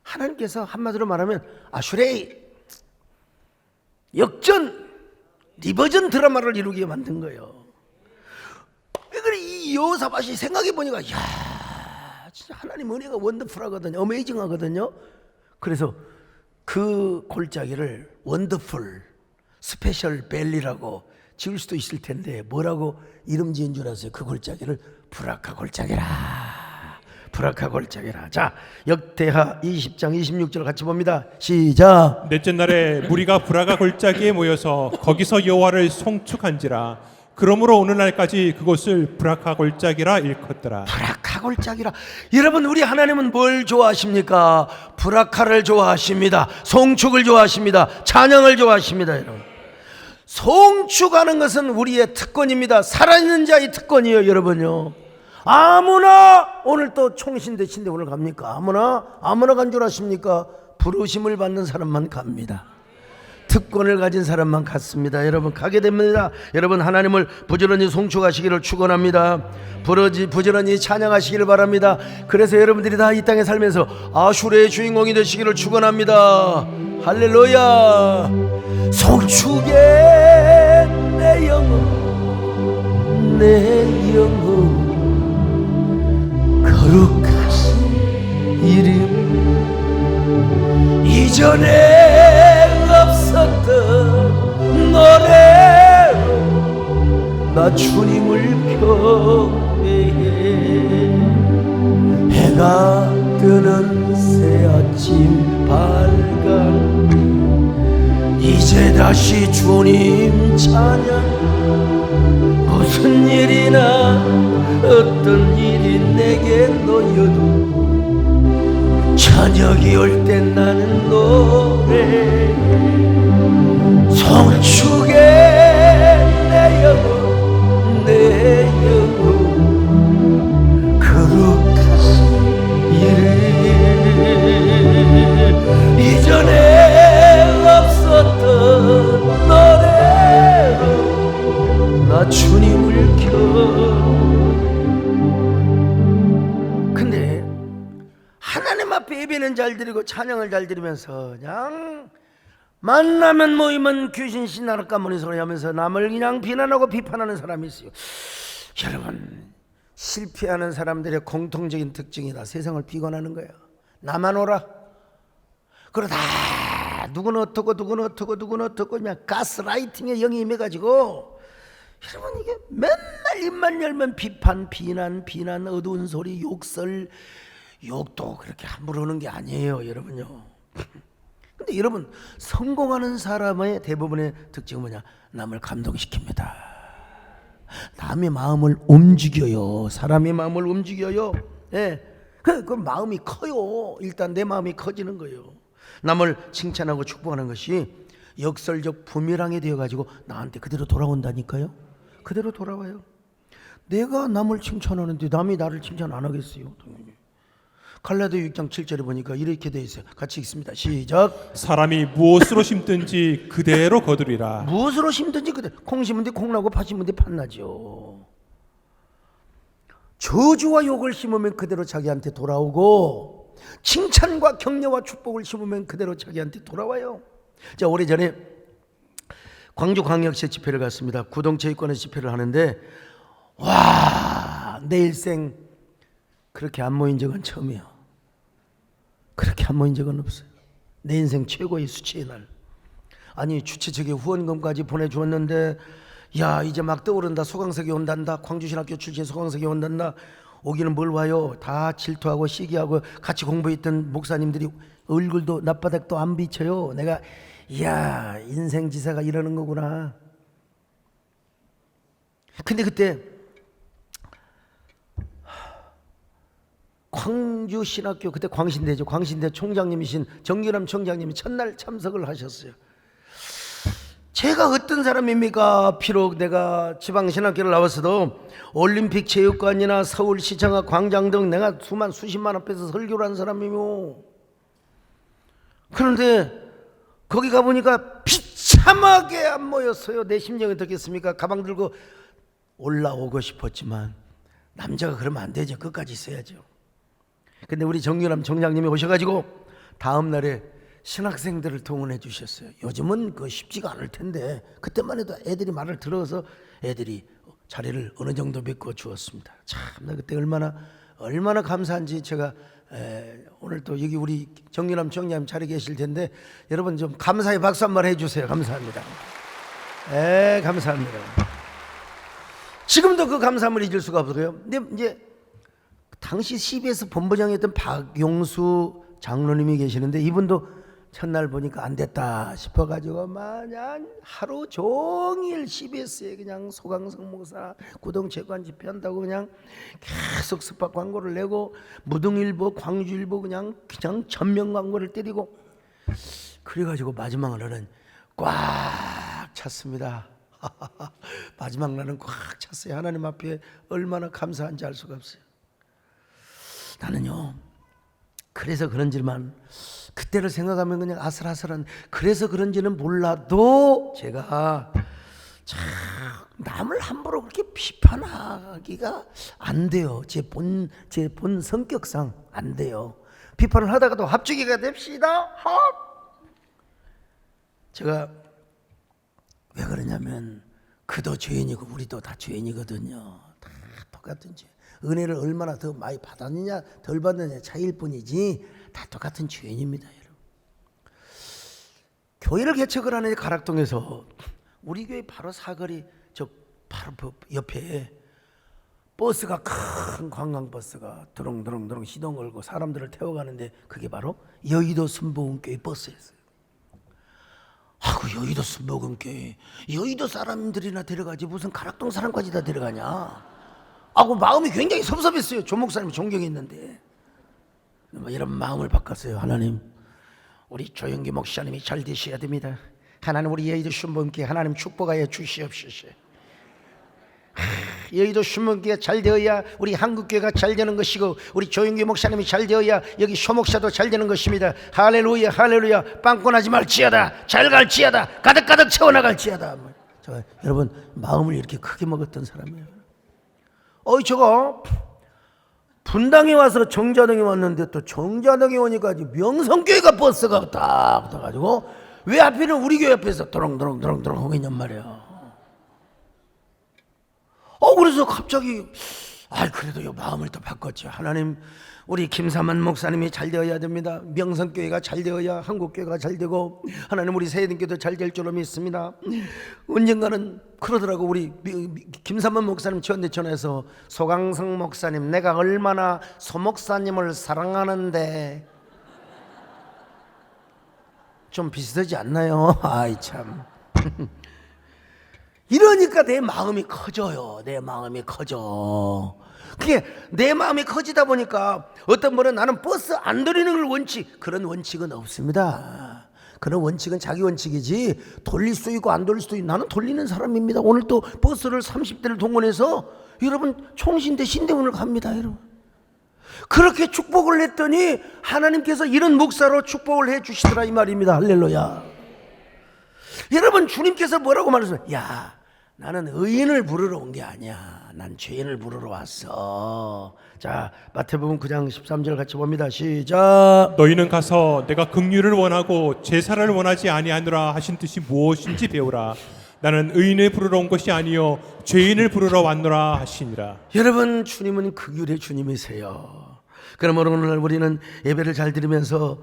하나님께서 한마디로 말하면 아슈레이 역전 리버전 드라마를 이루게 만든 거예요. 그래 이 여호사밧이 생각해 보니까 야 진짜 하나님 은혜가 원더풀하거든요. 어메이징하거든요. 그래서 그 골짜기를 원더풀 스페셜 벨리라고 지을 수도 있을 텐데 뭐라고 이름 지은 줄 아세요? 그 골짜기를 브라카 골짜기라. 브라카 골짜기라. 자, 역대하 20장 26절 같이 봅니다. 시작. 넷째 날에 무리가 브라가 골짜기에 모여서 거기서 여호와를 송축한지라. 그러므로 오늘날까지 그곳을 브라카 골짜기라 일컫더라. 브라카 골짜기라. 여러분 우리 하나님은 뭘 좋아하십니까? 브라카를 좋아하십니다. 송축을 좋아하십니다. 찬양을 좋아하십니다. 여러분 송축하는 것은 우리의 특권입니다. 살아있는 자의 특권이에요. 여러분요 아무나 오늘 또 총신대신데 오늘 갑니까? 아무나 간 줄 아십니까? 부르심을 받는 사람만 갑니다. 특권을 가진 사람만 갔습니다. 여러분 가게 됩니다. 여러분 하나님을 부지런히 송축하시기를 축원합니다. 부지런히 찬양하시기를 바랍니다. 그래서 여러분들이 다 이 땅에 살면서 아슈레의 주인공이 되시기를 축원합니다. 할렐루야. 송축의 내 영혼 내 영혼 거룩하신 이름 이전에 없었던 노래로 나 주님을 경배해. 해가 뜨는 새 아침 발간 이제 다시 주님 찬양. 무슨 일이나 어떤 일이 내게 놓여도 저녁이 올 땐 나는 노래. 송축의 내 영혼 내 영혼 거룩하신 이름 이전에 없었던 노래로 나 주님을 근데 하나님 앞에 예배는 잘 드리고 찬양을 잘 드리면서 그냥 만나면 모이면 귀신 신나는 까무니 소리 하면서 남을 그냥 비난하고 비판하는 사람이 있어요. 여러분 실패하는 사람들의 공통적인 특징이다. 세상을 비관하는 거야. 나만 오라. 그러다 누구는 어떻고 누구는 어떻고 누구는 어떻고 그냥 가스라이팅에 영이 임해가지고 여러분 이게 맨날 입만 열면 비판 비난 어두운 소리 욕설. 욕도 그렇게 함부로 하는 게 아니에요. 여러분요. 근데 여러분 성공하는 사람의 대부분의 특징은 뭐냐? 남을 감동시킵니다. 남의 마음을 움직여요. 사람의 마음을 움직여요. 예. 그 마음이 커요. 일단 내 마음이 커지는 거예요. 남을 칭찬하고 축복하는 것이 역설적 부메랑이 되어가지고 나한테 그대로 돌아온다니까요. 그대로 돌아와요. 내가 남을 칭찬하는데 남이 나를 칭찬 안 하겠어요. 당연히. 갈라디아 6장 7절에 보니까 이렇게 돼 있어요. 같이 읽습니다. 시작. 사람이 무엇으로 심든지 그대로 거두리라. 무엇으로 심든지 그대로. 콩 심은 데 콩 나고 팥 심은 데 팥 나죠. 저주와 욕을 심으면 그대로 자기한테 돌아오고, 칭찬과 격려와 축복을 심으면 그대로 자기한테 돌아와요. 자, 오래전에 광주광역시 집회를 갔습니다. 구동체육관에 집회를 하는데, 와, 내 일생 그렇게 안 모인 적은 처음이에요. 그렇게 안 모인 적은 없어요. 내 인생 최고의 수치의 날. 아니, 주최 측에 후원금까지 보내주었는데, 야, 이제 막 떠오른다. 소강석이 온단다. 광주신학교 출신 소강석이 온단다. 오기는 뭘 와요. 다 질투하고 시기하고 같이 공부했던 목사님들이 얼굴도 낯바닥도 안 비쳐요. 내가 이야, 인생지사가 이러는 거구나. 근데 그때 광주신학교, 그때 광신대죠. 광신대 총장님이신 정규남 총장님이 첫날 참석을 하셨어요. 제가 어떤 사람입니까? 비록 내가 지방신학교를 나왔어도 올림픽 체육관이나 서울시청과 광장 등 내가 수십만 원 빼서 설교를 한 사람이요. 그런데 거기 가보니까 비참하게 안 모였어요. 내 심정이 어떻겠습니까? 가방 들고 올라오고 싶었지만 남자가 그러면 안 되죠. 끝까지 있어야죠. 근데 우리 정유남 총장님이 오셔가지고 다음 날에 신학생들을 동원해 주셨어요. 요즘은 그 쉽지가 않을 텐데 그때만 해도 애들이 말을 들어서 애들이 자리를 어느 정도 메꿔 주었습니다. 참, 그때 얼마나 감사한지. 제가 오늘 또 여기 우리 정유남 총장님 자리 계실 텐데 여러분 좀 감사의 박수 한번 해주세요. 감사합니다. 감사합니다. 지금도 그 감사함을 잊을 수가 없어요. 근데 이제 당시 CBS 본부장이었던 박용수 장로님이 계시는데 이분도 첫날 보니까 안 됐다 싶어가지고 마냥 하루 종일 CBS에 그냥 소강석 목사 구동체육관 집회한다고 그냥 계속 스팟 광고를 내고 무등일보 광주일보 그냥 전면 광고를 때리고, 그래가지고 마지막 날은 꽉 찼습니다. 마지막 날은 꽉 찼어요. 하나님 앞에 얼마나 감사한지 알 수가 없어요. 나는요, 그래서 그런지만 그때를 생각하면 그냥 아슬아슬한, 그래서 그런지는 몰라도 제가 참 남을 함부로 그렇게 비판하기가 안 돼요. 제 본 성격상 안 돼요. 비판을 하다가도 합주기가 됩시다. 제가 왜 그러냐면 그도 죄인이고 우리도 다 죄인이거든요. 다 똑같은 죄. 은혜를 얼마나 더 많이 받았느냐 덜 받느냐 차이일 뿐이지 다 똑같은 죄인입니다, 여러분. 교회를 개척을 하는 가락동에서 우리 교회 바로 사거리 저 바로 옆에 버스가, 큰 관광버스가 드렁드렁 시동 걸고 사람들을 태워가는데 그게 바로 여의도 순복음교회 버스였어요. 그 여의도 순복음교회 여의도 사람들이나 데려가지 무슨 가락동 사람까지 다 데려가냐. 그 마음이 굉장히 섭섭했어요. 조 목사님 존경했는데 이런 마음을 바꿨어요. 하나님, 우리 조영기 목사님이 잘 되셔야 됩니다. 하나님, 우리 여의도 순복음교회 하나님 축복하여 주시옵소서. 여의도 순복음교회가 잘 되어야 우리 한국교회가 잘 되는 것이고 우리 조영기 목사님이 잘 되어야 여기 소목사도 잘 되는 것입니다. 할렐루야 할렐루야. 빵꾸나지 말지어다. 잘 갈지어다. 가득가득 채워나갈지어다. 여러분, 마음을 이렇게 크게 먹었던 사람이에요. 저거 분당에 와서 정자동에 왔는데 또 정자동에 오니까 명성교회가 버스가 딱 떠가지고 왜 하필은 우리 교회 앞에서 드렁드렁 하고 있냔 말이야. 그래서 갑자기 그래도 마음을 또 바꿨죠. 하나님, 우리 김사만 목사님이 잘 되어야 됩니다. 명성교회가 잘 되어야 한국교회가 잘 되고 하나님, 우리 세대교회도 잘 될 줄로 믿습니다. 언젠가는 그러더라고. 우리 김사만 목사님 저한테 전화해서 소강석 목사님, 내가 얼마나 소 목사님을 사랑하는데. 좀 비슷하지 않나요? 참. 이러니까 내 마음이 커져요. 내 마음이 커져. 그게 내 마음이 커지다 보니까 어떤 분은 나는 버스 안 돌리는 걸 그런 원칙은 없습니다. 그런 원칙은 자기 원칙이지 돌릴 수 있고 안 돌릴 수도 있고 나는 돌리는 사람입니다. 오늘 또 버스를 30대를 동원해서 여러분 총신대 신대문을 갑니다. 여러분, 그렇게 축복을 했더니 하나님께서 이런 목사로 축복을 해 주시더라 이 말입니다. 할렐루야. 여러분, 주님께서 뭐라고 말하셨어요? 야, 나는 의인을 부르러 온 게 아니야. 난 죄인을 부르러 왔어. 자, 마태복음 9장 13절 같이 봅니다. 시작. 너희는 가서 내가 긍휼을 원하고 제사를 원하지 아니하노라 하신 뜻이 무엇인지 배우라. 나는 의인을 부르러 온 것이 아니요 죄인을 부르러 왔노라 하시니라. 여러분, 주님은 긍휼의 주님이세요. 그러므로 오늘 우리는 예배를 잘 드리면서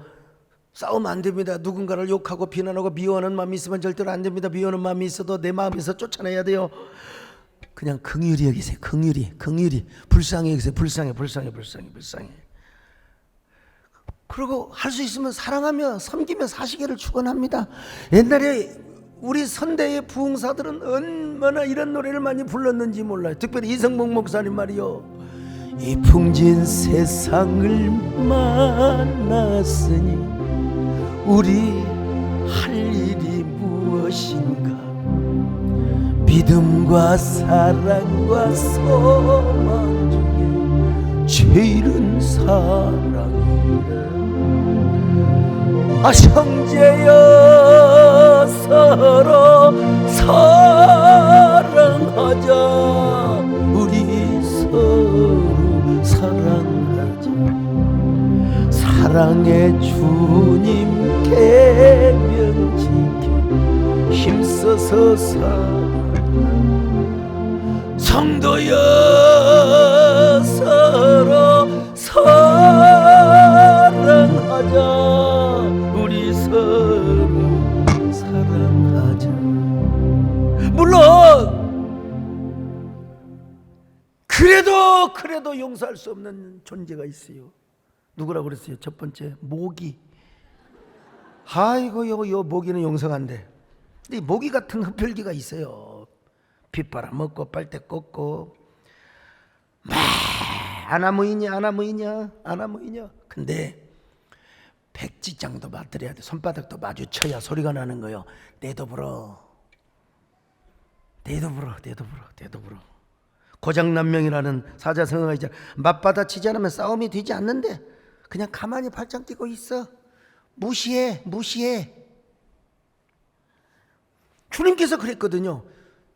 싸우면 안 됩니다. 누군가를 욕하고 비난하고 미워하는 마음이 있으면 절대로 안 됩니다. 미워하는 마음이 있어도 내 마음에서 쫓아내야 돼요. 그냥 긍휼히 여기세요. 긍휼히 불쌍히 여기세요. 불쌍해. 그리고 할 수 있으면 사랑하며 섬기며 사시기를 축원합니다. 옛날에 우리 선대의 부흥사들은 얼마나 이런 노래를 많이 불렀는지 몰라요. 특별히 이성복 목사님 말이요. 이 풍진 세상을 만났으니 우리 할 일이 무엇인가. 믿음과 사랑과 소망 중에 제일은 사랑이라. 아, 형제여 서로 사랑하자. 우리 서로 사랑하자. 사랑의 주님 계명 지켜 힘써서 살아. 성도여 서로 사랑하자. 우리 서로 사랑하자. 물론 그래도 용서할 수 없는 존재가 있어요. 누구라고 그랬어요? 첫 번째, 모기. 아이고, 요 모기는 용서가 안 돼. 근데 모기 같은 흡혈귀가 있어요. 빗바람 먹고 빨대 꽂고 아나무이냐. 근데 백지장도 맞들여야 돼. 손바닥도 마주쳐야 소리가 나는 거예요. 내도 불어. 고장난명이라는 사자성어가 있잖아. 맞받아치지 않으면 싸움이 되지 않는데 그냥 가만히 발짱 뛰고 있어. 무시해. 주님께서 그랬거든요.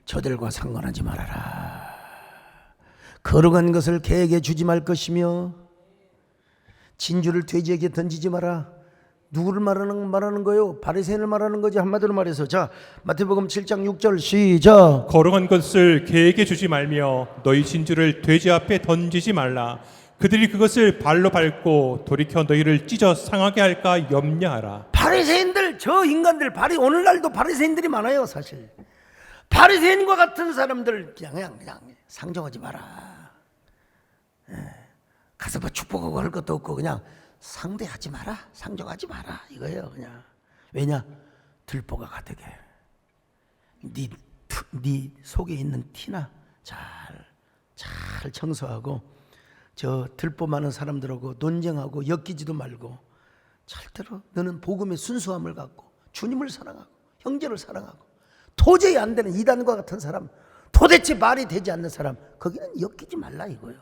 저들과 상관하지 말아라. 거룩한 것을 개에게 주지 말 것이며 진주를 돼지에게 던지지 마라. 누구를 말하는 거예요? 바리새인을 말하는 거지. 한마디로 말해서, 자, 마태복음 7장 6절 시작. 거룩한 것을 개에게 주지 말며 너희 진주를 돼지 앞에 던지지 말라. 그들이 그것을 발로 밟고 돌이켜 너희를 찢어 상하게 할까 염려하라. 바리새인들, 저 인간들, 오늘날도 바리새인들이 많아요. 사실 바리새인과 같은 사람들 그냥 상정하지 마라. 가서 뭐 축복하고 할 것도 없고 그냥 상대하지 마라, 상정하지 마라 이거예요. 그냥 왜냐? 들보가 가득해. 네 속에 있는 티나 잘 청소하고 저 들보 많은 사람들하고 논쟁하고 엮이지도 말고 절대로 너는 복음의 순수함을 갖고 주님을 사랑하고 형제를 사랑하고 도저히 안 되는 이단과 같은 사람, 도대체 말이 되지 않는 사람, 거기는 엮이지 말라 이거예요.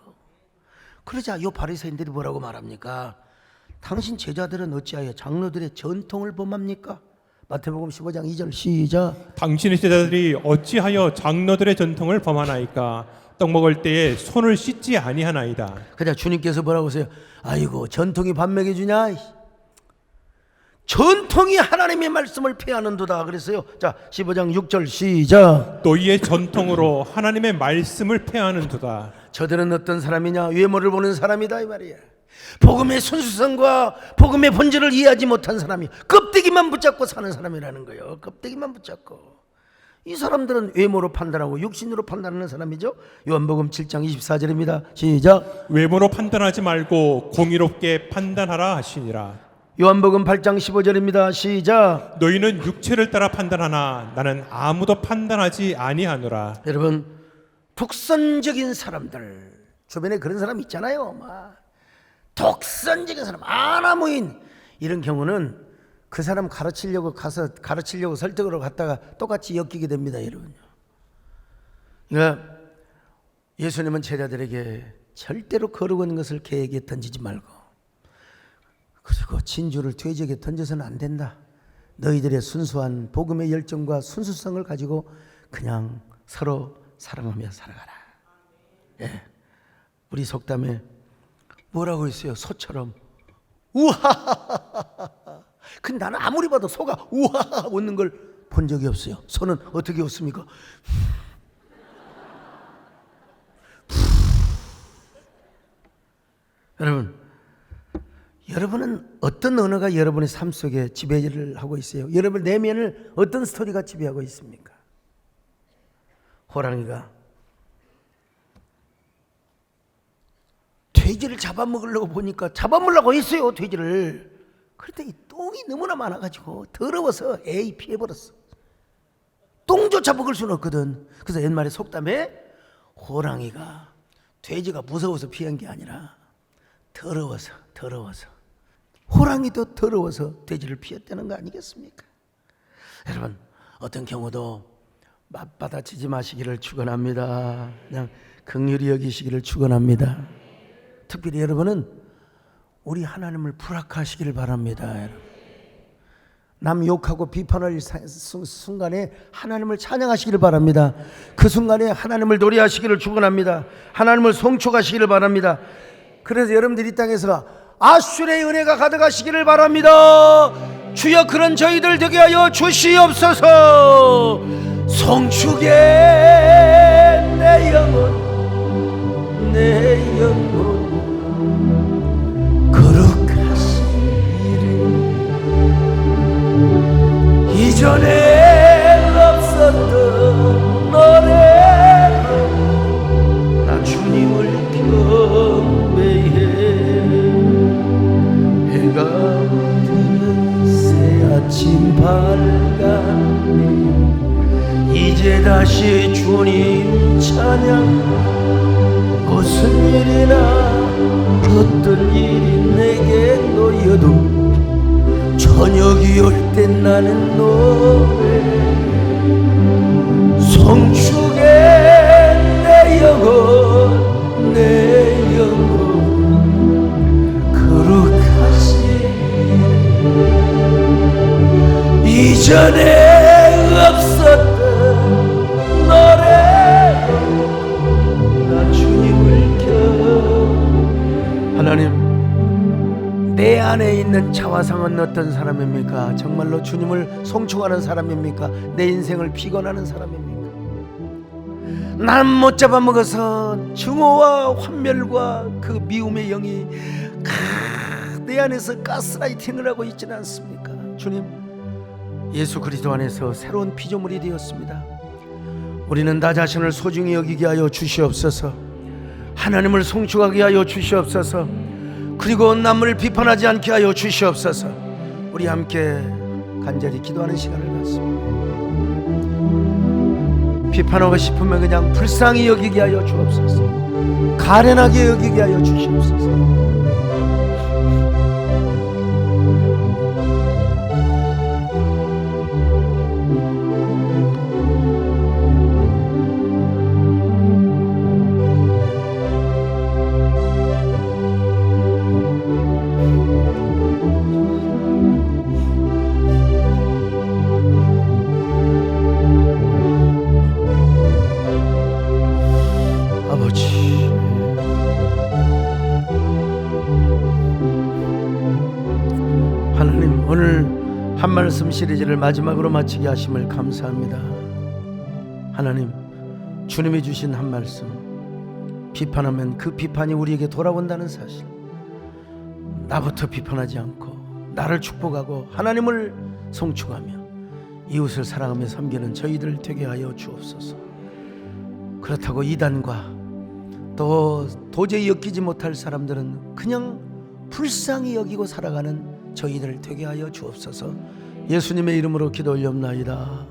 그러자 요 바리새인들이 뭐라고 말합니까? 당신 제자들은 어찌하여 장로들의 전통을 범합니까? 마태복음 15장 2절 시작. 당신의 제자들이 어찌하여 장로들의 전통을 범하나이까? 떡 먹을 때에 손을 씻지 아니하나이다. 그냥 주님께서 뭐라고 하세요? 아이고, 전통이 밥 먹여주냐? 전통이 하나님의 말씀을 폐하는도다 그랬어요. 자, 15장 6절 시작. 너희의 전통으로 하나님의 말씀을 폐하는도다. 저들은 어떤 사람이냐? 외모를 보는 사람이다 이 말이야. 복음의 순수성과 복음의 본질을 이해하지 못한 사람이 껍데기만 붙잡고 사는 사람이라는 거예요. 껍데기만 붙잡고. 이 사람들은 외모로 판단하고 육신으로 판단하는 사람이죠. 요한복음 7장 24절입니다. 시작. 외모로 판단하지 말고 공의롭게 판단하라 하시니라. 요한복음 8장 15절입니다. 시작. 너희는 육체를 따라 판단하나 나는 아무도 판단하지 아니하노라. 여러분, 독선적인 사람들 주변에 그런 사람 있잖아요. 독선적인 사람, 아나무인 이런 경우는 그 사람 가르치려고 설득으로 갔다가 똑같이 엮이게 됩니다, 여러분. 그러니까 예수님은 제자들에게 절대로 거룩한 것을 개에게 던지지 말고, 그리고 진주를 돼지에게 던져서는 안 된다. 너희들의 순수한 복음의 열정과 순수성을 가지고 그냥 서로 사랑하며 살아가라. 우리 속담에 뭐라고 했어요? 소처럼 우하하하하. 근데 나는 아무리 봐도 소가 우하하 웃는 걸 본 적이 없어요. 소는 어떻게 웃습니까? 여러분은 어떤 언어가 여러분의 삶 속에 지배를 하고 있어요? 여러분 내면을 어떤 스토리가 지배하고 있습니까? 호랑이가 돼지를 잡아먹으려고 보니까 잡아먹으려고 했어요, 돼지를. 그런데 이 똥이 너무나 많아가지고 더러워서 에이 피해버렸어. 똥조차 먹을 수는 없거든. 그래서 옛말에 속담에 호랑이가 돼지가 무서워서 피한 게 아니라 더러워서 호랑이도 더러워서 돼지를 피했다는 거 아니겠습니까? 여러분 어떤 경우도 맞받아치지 마시기를 축원합니다. 그냥 긍휼히 여기시기를 축원합니다. 특별히 여러분은 우리 하나님을 불악하시기를 바랍니다. 여러분. 남 욕하고 비판할 순간에 하나님을 찬양하시기를 바랍니다. 그 순간에 하나님을 노래하시기를 축원합니다. 하나님을 송축하시기를 바랍니다. 그래서 여러분들이 이 땅에서 아수르의 은혜가 가득하시기를 바랍니다. 주여 그런 저희들 되게 하여 주시옵소서. 송축의 내 영혼 내 영혼 거룩하시리를. 이전에 없었던 노래로 나 주님을 경배해. 해가 뜨는 새아침 밝았네. 이제 다시 주님 찬양. 무슨 일이나 어떤 일이 내게 놓여도 저녁이 올 땐 나는 노래. 송축의 내 영혼 내 영혼 거룩하시. 이전에 없었던 노래로 나 주님을 하나님 내 안에 있는 자화상은 어떤 사람입니까? 정말로 주님을 송축하는 사람입니까? 내 인생을 피곤하는 사람입니까? 난 못 잡아먹어서 증오와 환멸과 그 미움의 영이 내 안에서 가스라이팅을 하고 있지는 않습니까? 주님, 예수 그리스도 안에서 새로운 피조물이 되었습니다. 우리는 나 자신을 소중히 여기게 하여 주시옵소서. 하나님을 송축하게 하여 주시옵소서. 그리고 남을 비판하지 않게 하여 주시옵소서. 우리 함께 간절히 기도하는 시간을 갖습니다. 비판하고 싶으면 그냥 불쌍히 여기게 하여 주옵소서. 가련하게 여기게 하여 주시옵소서. 하나님, 오늘 한 말씀 시리즈를 마지막으로 마치게 하심을 감사합니다. 하나님, 주님이 주신 한 말씀, 비판하면 그 비판이 우리에게 돌아온다는 사실, 나부터 비판하지 않고 나를 축복하고 하나님을 송축하며 이웃을 사랑하며 섬기는 저희들 되게 하여 주옵소서. 그렇다고 이단과 또 도저히 엮이지 못할 사람들은 그냥 불쌍히 여기고 살아가는 저희들 되게 하여 주옵소서. 예수님의 이름으로 기도 올려옵나이다.